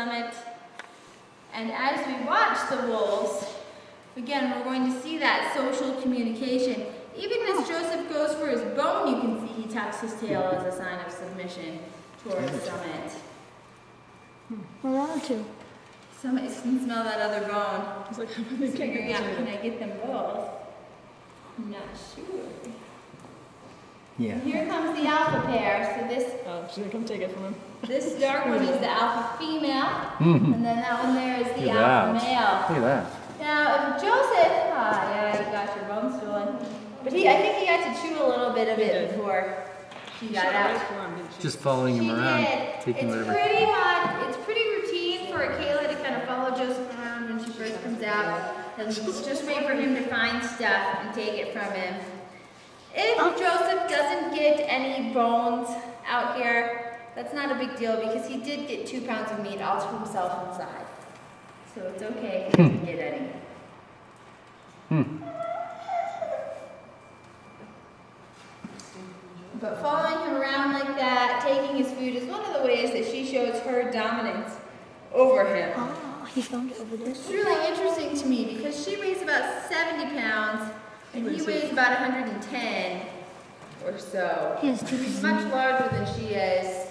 summit. And as we watch the wolves, again, we're going to see that social communication. Even as Joseph goes for his bone, you can see he tucks his tail as a sign of submission towards Summit. Where are to? Summit can smell that other bone. He's like, He's figuring out, can I get them both? I'm not sure. Yeah. And here comes the alpha pair. So this she's gonna come take it from him. this dark one is the alpha female, and then that one there is the alpha male. Look at that. Now, if Joseph, yeah, you got your bone stolen. But I think he got to chew a little bit of it before she got out. Just following him around, taking whatever. It's pretty routine for Kayla to kind of follow Joseph around when she first comes out. And just wait for him to find stuff and take it from him. If Joseph doesn't get any bones out here, that's not a big deal because he did get 2 pounds of meat all to himself inside. So it's okay if he doesn't get any. But following him around like that, taking his food, is one of the ways that she shows her dominance over him. Oh, he found it over there. It's really interesting to me because she weighs about 70 pounds and he weighs about 110 or so. He's much larger than she is.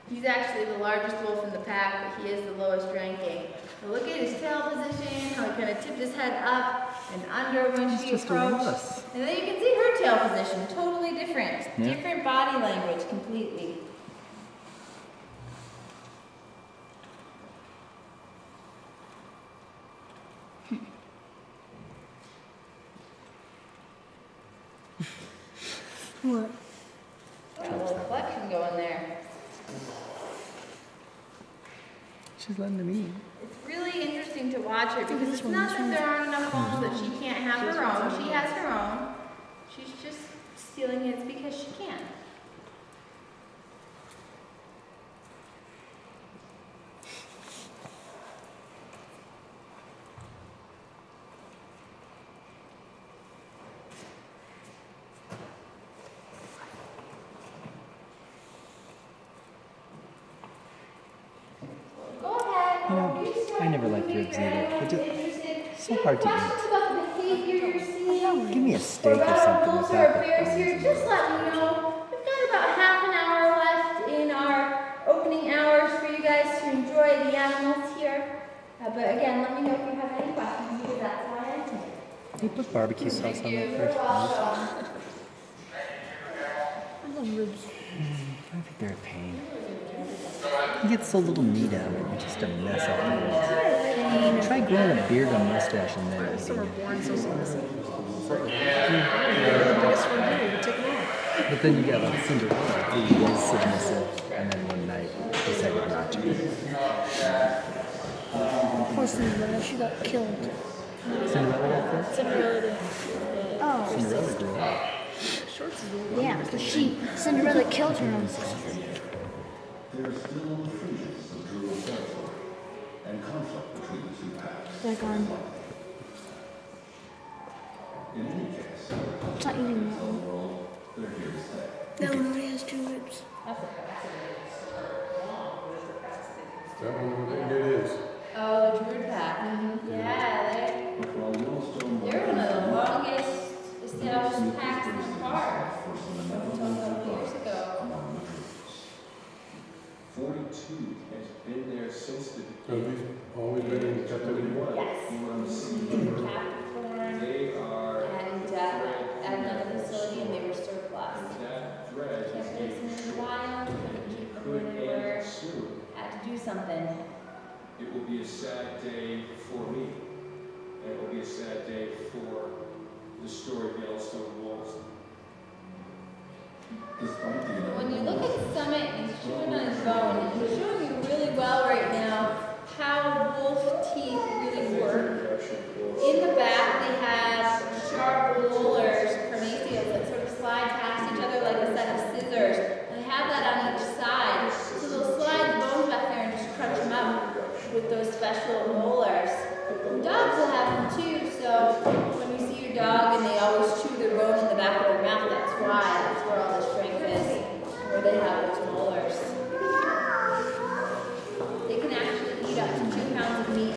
He's actually the largest wolf in the pack, but he is the lowest ranking. But look at his tail position, how he kind of tipped his head up and under when she approached. And then you can see her tail position, totally different. Yeah. Different body language completely. What? Got a little collection going there. She's letting him eat. It's really interesting to watch her because it's not that there aren't enough bones that she can't have her own. She has her own. She's just stealing it because she can. I never liked ribs either. It's so hard to eat. Give me a steak or something without the Just let me know. We've got about half an hour left in our opening hours for you guys to enjoy the animals here. But again, let me know if you have any questions because that's why I'm here. Can you put barbecue sauce on that first? I love ribs. I think they're a pain. You get so little meat out of it, it's just a mess afterwards. Try growing a beard or mustache and then Some are eating it. born so submissive. The biggest one here, you take them off. But then you got like Cinderella, who was submissive, and then one night decided not to be. Poor Cinderella, she got killed. Cinderella got killed? Cinderella did. Oh. Cinderella grew up. Shorts is a little Yeah, because Cinderella killed her own sister. There is still unfreeze of Druid territory and conflict between the two packs. Like on. In any case, It's not eating that one. overall, they're here to stay. That one only has 2 ribs. That one what they did is. Oh, the Druid pack. Yeah, While Yellowstone they're one of the longest established packs in the park. for some Until a couple years ago. among the Druids. 42 has been there since the So they've always been in captivity. Yes. you were on the sea. Capricorn. They are And at another facility, and they were surplus. that thread Kept racing in the wild, couldn't keep them could where they were. end soon. Had to do something. It will be a sad day for me, and it will be a sad day for the story of Yellowstone wolves. Despite the When you look at Summit, he's chewing on his bone, and he's showing you really well right now how wolf teeth really work. In the back, they have sharp molars, carnassials, that sort of slide past each other like a set of scissors. And they have that on each side. So they'll slide the bones back there and just crunch them up with those special molars. And dogs will have them too, so when you see your dog and they always chew their bone in the back of their mouth, that's why. That's where all the strength is, where they have those